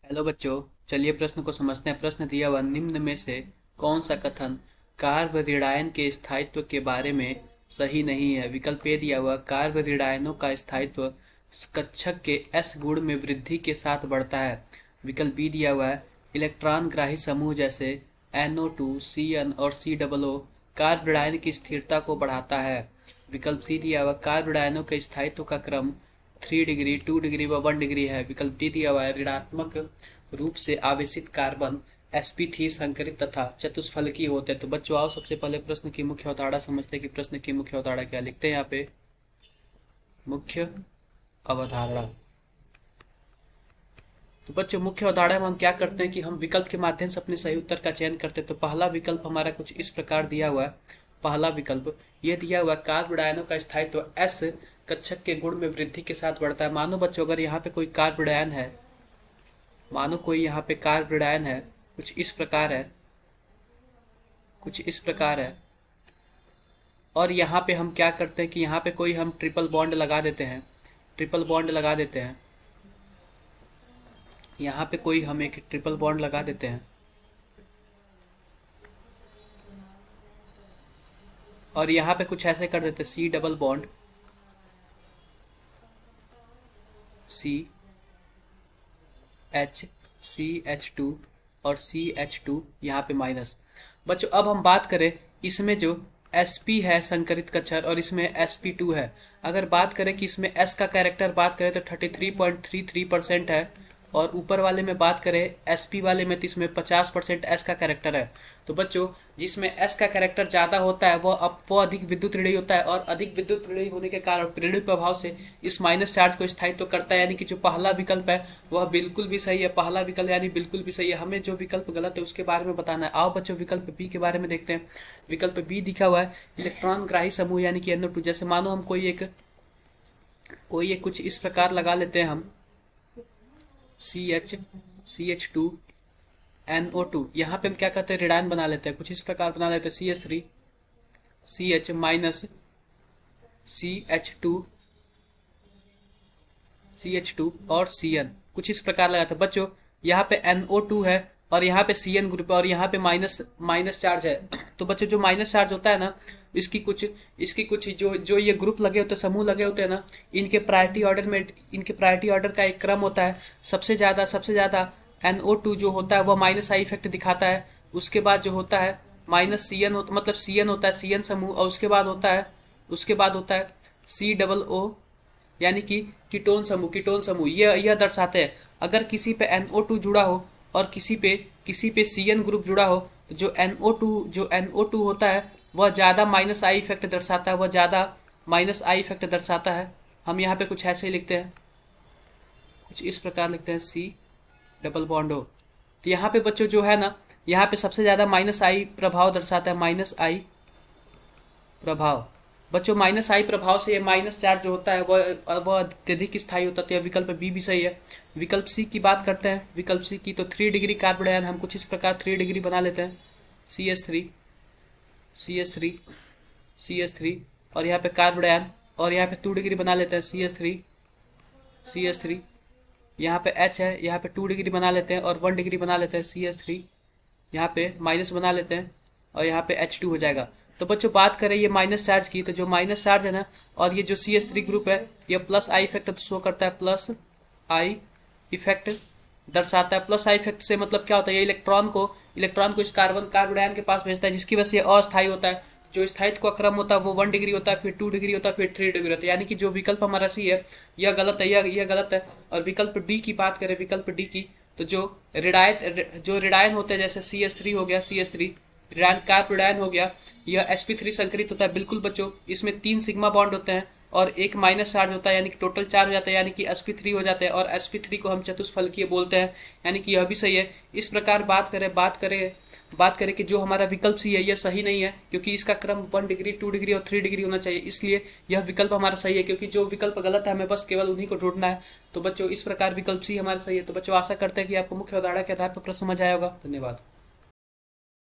Hello बच्चों, चलिए प्रश्न को समझते हैं। प्रश्न दिया हुआ, निम्न में से कौन सा कथन कार्बोरेडायन के स्थायित्व के बारे में सही नहीं है। विकल्प ए दिया हुआ, कार्बोरेडायनों का स्थायित्व कक्षक के एस गुण में वृद्धि के साथ बढ़ता है। विकल्प बी दिया हुआ है, इलेक्ट्रॉन ग्राही समूह जैसे NO2, CN और COO कार्बोरेडायन की स्थिरता को बढ़ाता है। विकल्प सी दिया हुआ, कार्बोरेडायनों के स्थायित्व का क्रम 3 डिग्री, 2 डिग्री व 1 डिग्री है। विकल्प डी दिया हुआ है, ऋणात्मक रूप से आवेशित कार्बन sp3 संकरित तथा चतुष्फलकीय होते हैं। तो बच्चों आओ सबसे पहले प्रश्न की मुख्य अवधारणा समझते हैं कि प्रश्न की मुख्य अवधारणा क्या लिखते हैं। यहाँ पे मुख्य अवधारणा, तो बच्चों मुख्य अवधारणा में हम क्या करते हैं कि हम विकल्प के माध्यम से अपने सही उत्तर का चयन करते हैं। तो पहला विकल्प हमारा कुछ इस प्रकार दिया हुआ है। पहला विकल्प ये दिया हुआ, कार्बोरेडायनों का स्थायित्व एस कक्षक के गुण में वृद्धि के साथ बढ़ता है। मानो बच्चों अगर यहाँ पे कोई कार्बोरेडायन है, मानो कोई यहाँ पे कार्बोरेडायन है, कुछ इस प्रकार है, कुछ इस प्रकार है, और यहाँ पे हम क्या करते हैं कि यहाँ पे कोई हम ट्रिपल बॉन्ड लगा देते हैं, ट्रिपल बॉन्ड लगा देते हैं, यहाँ पे कोई हम एक ट्रिपल बॉन्ड लगा देते हैं और यहाँ पे कुछ ऐसे कर देते हैं, सी डबल बॉन्ड CH2 और CH2 यहाँ पे माइनस। बच्चों अब हम बात करें, इसमें जो sp है संकरित कक्षक और इसमें sp2 है। अगर बात करें कि इसमें s का कैरेक्टर बात करें तो 33.33% है, और ऊपर वाले में बात करें sp वाले में तो इसमें 50% s का कैरेक्टर है। तो बच्चों जिसमें s का कैरेक्टर ज़्यादा होता है वो अधिक विद्युत ऋणाई होता है, और अधिक विद्युत ऋणाई होने के कारण प्रेरणा प्रभाव से इस माइनस चार्ज को स्थायित्व करता है। यानी कि जो पहला विकल्प है वह बिल्कुल भी सही है। पहला विकल्प यानी बिल्कुल भी सही है। हमें जो विकल्प गलत है उसके बारे में बताना है। आओ बच्चों विकल्प बी के बारे में देखते हैं। विकल्प बी दिखा हुआ है, इलेक्ट्रॉन ग्राही समूह यानी कि NO2। जैसे मानो हम कोई एक कुछ इस प्रकार लगा लेते हैं हम CH2 NO2। यहाँ पे हम क्या करते हैं, ऋणायन बना लेते हैं, कुछ इस प्रकार बना लेते हैं CH3 CH माइनस CH2 और CN, कुछ इस प्रकार लगाते हैं। बच्चों यहाँ पे NO2 है और यहाँ पे CN ग्रुप है और यहाँ पे माइनस चार्ज है। तो बच्चों जो माइनस चार्ज होता है ना, इसकी कुछ जो ये ग्रुप लगे होते हैं, समूह लगे होते हैं ना, इनके प्रायोरिटी ऑर्डर का एक क्रम होता है। सबसे ज़्यादा NO2 जो होता है वह माइनस आई इफेक्ट दिखाता है। उसके बाद जो होता है माइनस CN मतलब CN होता है, CN समूह, और उसके बाद होता है COO यानी कि कीटोन समूह। यह दर्शाते हैं अगर किसी पे NO2 जुड़ा हो और किसी पे CN ग्रुप जुड़ा हो, तो जो NO2 होता है वह ज़्यादा माइनस आई इफेक्ट दर्शाता है। हम यहाँ पे कुछ ऐसे ही लिखते हैं, कुछ इस प्रकार लिखते हैं, C डबल बॉन्ड हो। तो यहाँ पे बच्चों जो है ना, यहाँ पे सबसे ज़्यादा माइनस आई प्रभाव दर्शाता है, माइनस आई प्रभाव। बच्चों माइनस आई प्रभाव से ये माइनस चार्ज जो होता है वह अत्यधिक स्थायी होता है। तो यह विकल्प बी भी सही है। विकल्प सी की बात करते हैं। विकल्प सी की तो 3 डिग्री कार्बोरेडायन हम कुछ इस प्रकार 3 डिग्री बना लेते हैं, CH3 और यहाँ पे कार्बोरेडायन, और यहाँ पे 2 डिग्री बना लेते हैं, CH3 यहाँ पे H है, यहाँ पे 2 डिग्री बना लेते हैं और 1 डिग्री बना लेते हैं, CH3 यहाँ पे माइनस बना लेते हैं और यहाँ पे H2 हो जाएगा। तो बच्चों बात करें ये माइनस चार्ज की, तो जो माइनस चार्ज है ना, और ये जो CH3 ग्रुप है ये प्लस आई इफेक्ट शो करता है, प्लस आई इफेक्ट दर्शाता है। प्लस आई इफेक्ट से मतलब क्या होता है, ये इलेक्ट्रॉन को इस कार्बोरेडायन के पास भेजता है, जिसकी वजह से अस्थायी होता है। जो स्थायित्व का क्रम होता है वो 1 डिग्री होता है, फिर 2 डिग्री होता है, फिर 3 डिग्री होता है। यानी कि जो विकल्प हमारा सी है यह गलत है, यह गलत है। और विकल्प डी की बात करें, विकल्प डी की, तो जो ऋणायन होते हैं, जैसे CH3 हो गया, CH3 कार्बोरेडायन हो गया, यह sp3 संकरित होता है। बिल्कुल बच्चों, इसमें 3 सिग्मा बॉन्ड होते हैं और एक माइनस चार्ज होता है, यानी कि टोटल चार्ज हो जाता है, यानी कि sp3 हो जाता है, और sp3 को हम चतुष्फलकीय बोलते हैं, यानी कि यह भी सही है। इस प्रकार बात करें कि जो हमारा विकल्प सी है यह सही नहीं है, क्योंकि इसका क्रम 1 डिग्री, 2 डिग्री और 3 डिग्री होना चाहिए। इसलिए यह विकल्प हमारा सही है, क्योंकि जो विकल्प गलत है हमें बस केवल उन्हीं को ढूंढना है। तो बच्चों इस प्रकार विकल्प सी हमारा सही है। तो बच्चों आशा करते हैं कि आपको मुख्य अवधारणा के आधार पर प्रश्न समझ आया होगा। धन्यवाद।